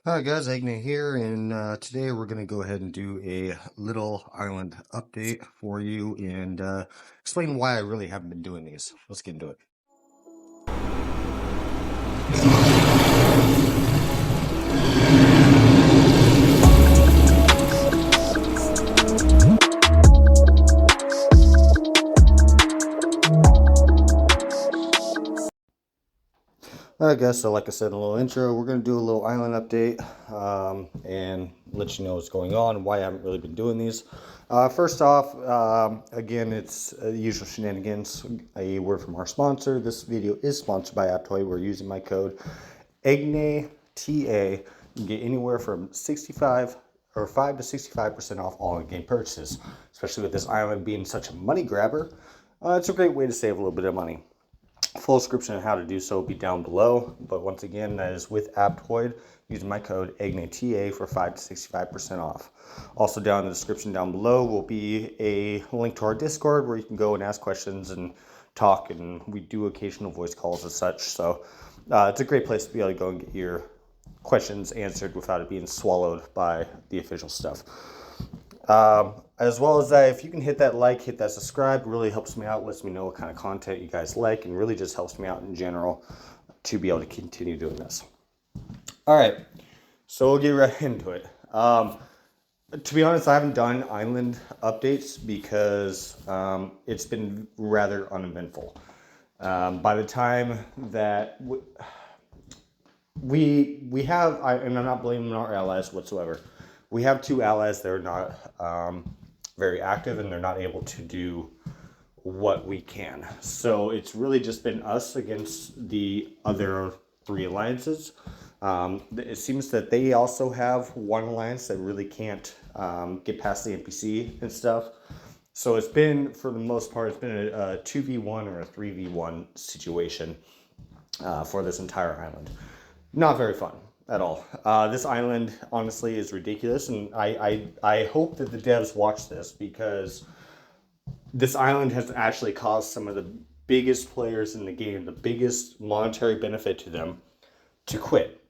Hi guys, Agnes here, and today we're going to go ahead and do a little island update for you and explain why I really haven't been doing these. Let's get into it. Alright guys, so like I said in a little intro, we're going to do a little island update and let you know what's going on and why I haven't really been doing these. First off, again, it's usual shenanigans, a word from our sponsor. This video is sponsored by AppCoins. We're using my code AGNETA. You can get anywhere from 65 or 5 to 65% off all in-game purchases, especially with this island being such a money grabber. It's a great way to save a little bit of money. Full description on how to do so will be down below, but once again, that is with AppCoins using my code AGNETA for 5 to 65% off. Also down in the description down below will be a link to our Discord where you can go and ask questions and talk, and we do occasional voice calls as such. So it's a great place to be able to go and get your questions answered without it being swallowed by the official stuff. As well as that, if you can hit that like, hit that subscribe, it really helps me out, lets me know what kind of content you guys like, and really just helps me out in general to be able to continue doing this. All right, so we'll get right into it. To be honest, I haven't done island updates because it's been rather uneventful. By the time that we have, and I'm not blaming our allies whatsoever, we have two allies that are not very active and they're not able to do what we can. So it's really just been us against the other three alliances. It seems that they also have one alliance that really can't get past the NPC and stuff. So it's been, for the most part, it's been a 2v1 or a 3v1 situation for this entire island. Not very fun at all. This island, honestly, is ridiculous, and I hope that the devs watch this, because this island has actually caused some of the biggest players in the game, the biggest monetary benefit to them, to quit,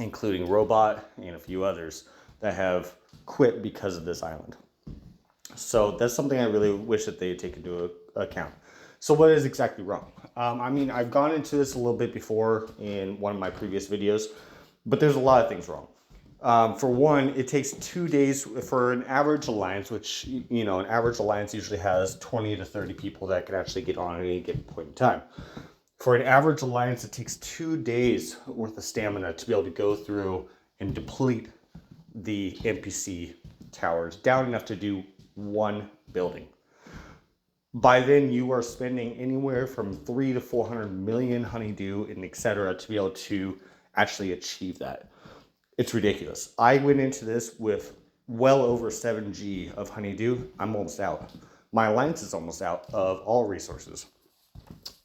including Robot and a few others that have quit because of this island. So that's something I really wish that they had taken into account. So what is exactly wrong? I mean, I've gone into this a little bit before in one of my previous videos, but there's a lot of things wrong. For one, it takes 2 days for an average alliance, which, you know, an average alliance usually has 20 to 30 people that can actually get on at any given point in time. For an average alliance, it takes 2 days worth of stamina to be able to go through and deplete the NPC towers down enough to do one building. By then, you are spending anywhere from 300 to 400 million honeydew and etc. to be able to actually achieve that. It's ridiculous. I went into this with well over 7G of honeydew. I'm almost out. My alliance is almost out of all resources.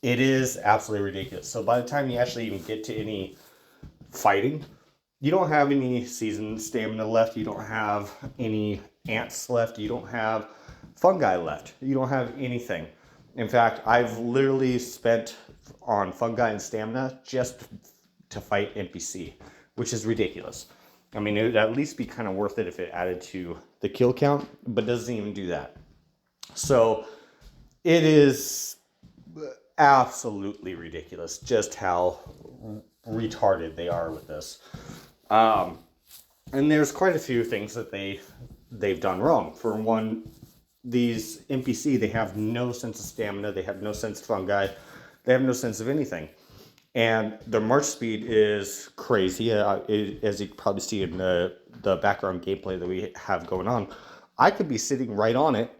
It is absolutely ridiculous. So by the time you actually even get to any fighting, you don't have any seasoned stamina left. You don't have any ants left. You don't have fungi left. You don't have anything. In fact, I've literally spent on fungi and stamina just to fight NPC, which is ridiculous. I mean, it would at least be kind of worth it if it added to the kill count, but doesn't even do that. So it is absolutely ridiculous just how retarded they are with this. And there's quite a few things that they've done wrong. For one, these NPC, they have no sense of stamina, they have no sense of fungi, they have no sense of anything. And their march speed is crazy, as you can probably see in the background gameplay that we have going on. I could be sitting right on it,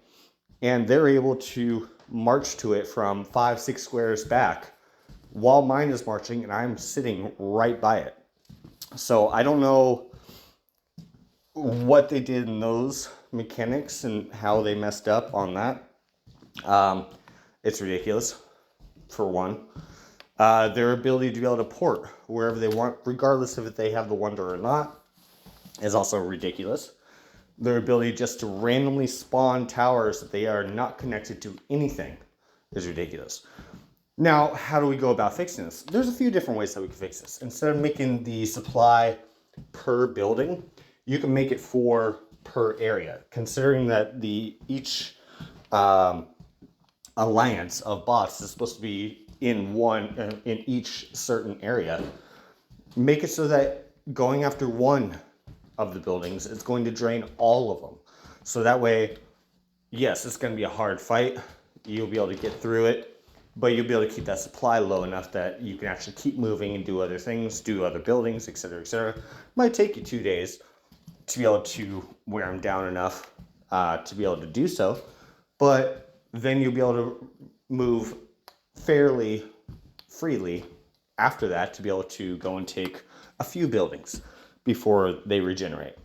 and they're able to march to it from 5-6 squares back while mine is marching, and I'm sitting right by it. So I don't know what they did in those mechanics and how they messed up on that. It's ridiculous, for one. Their ability to be able to port wherever they want, regardless of if they have the wonder or not, is also ridiculous. Their ability just to randomly spawn towers that they are not connected to anything is ridiculous. Now, how do we go about fixing this? There's a few different ways that we can fix this. Instead of making the supply per building, you can make it 4 per area, considering that each alliance of bots is supposed to be in each certain area. Make it so that going after one of the buildings is going to drain all of them. So that way, yes, it's going to be a hard fight. You'll be able to get through it, but you'll be able to keep that supply low enough that you can actually keep moving and do other things, do other buildings, etc., etc. Might take you 2 days to be able to wear them down enough to be able to do so, but then you'll be able to move fairly freely after that to be able to go and take a few buildings before they regenerate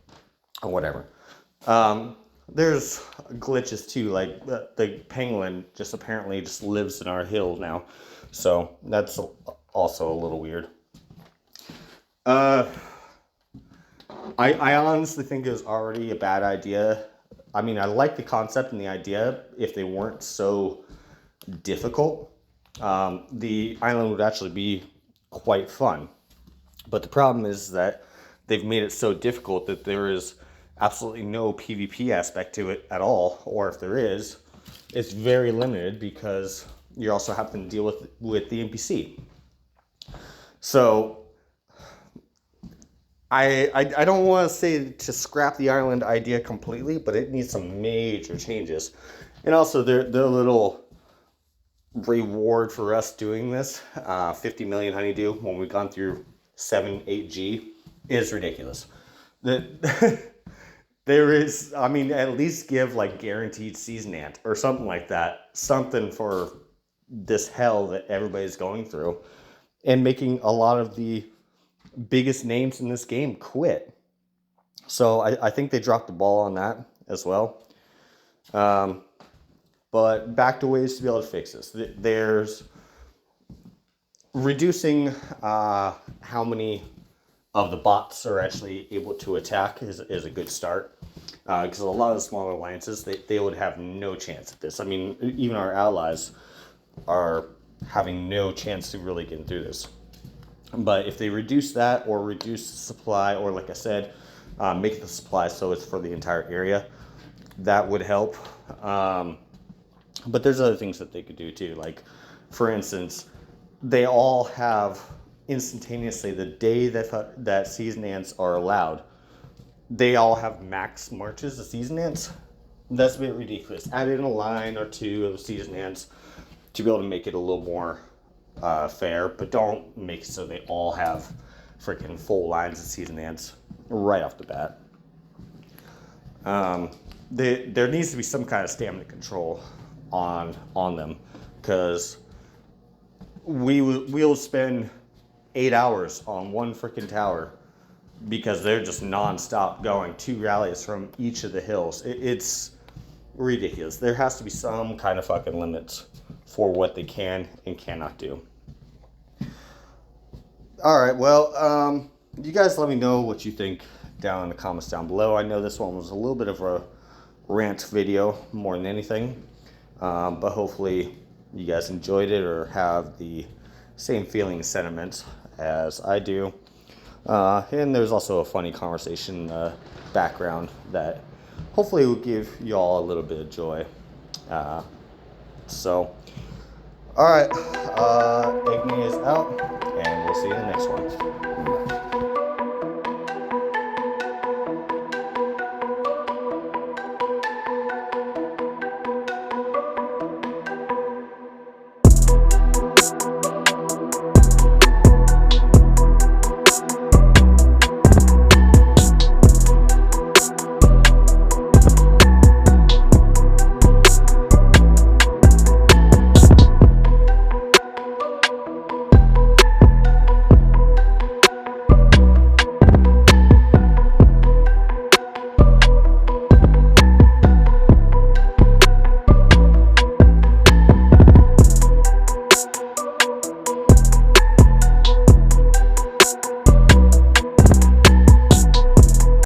or whatever. There's glitches too, like the penguin just apparently just lives in our hill now, so that's also a little weird. I honestly think it was already a bad idea. I mean, I like the concept and the idea if they weren't so difficult. The island would actually be quite fun, but the problem is that they've made it so difficult that there is absolutely no PvP aspect to it at all, or if there is, it's very limited because you're also having to deal with the NPC. So I don't want to say to scrap the island idea completely, but it needs some major changes. And also their little reward for us doing this, 50 million honeydew when we've gone through 7-8G, is ridiculous. There is, I mean, at least give like guaranteed season ant or something like that. Something for this hell that everybody's going through. And making a lot of the biggest names in this game quit. So I think they dropped the ball on that as well. But back to ways to be able to fix this. There's reducing how many of the bots are actually able to attack is a good start. Because a lot of the smaller alliances, they would have no chance at this. I mean, even our allies are having no chance to really get through this. But if they reduce that or reduce the supply, or like I said, make the supply so it's for the entire area, that would help. But there's other things that they could do too. Like, for instance, they all have instantaneously the day that season ants are allowed. They all have max marches of season ants. That's a bit ridiculous. Add in a line or two of season ants to be able to make it a little more fair, but don't make it so they all have freaking full lines of season ants right off the bat. There needs to be some kind of stamina control on them, because we'll spend 8 hours on one freaking tower because they're just non-stop going 2 rallies from each of the hills. It's ridiculous. There has to be some kind of fucking limits for what they can and cannot do. Alright, well, you guys let me know what you think down in the comments down below. I know this one was a little bit of a rant video more than anything, but hopefully you guys enjoyed it or have the same feeling and sentiments as I do. And there's also a funny conversation in the background that hopefully will give y'all a little bit of joy. So, alright, Igni is out, and we'll see you in the next one.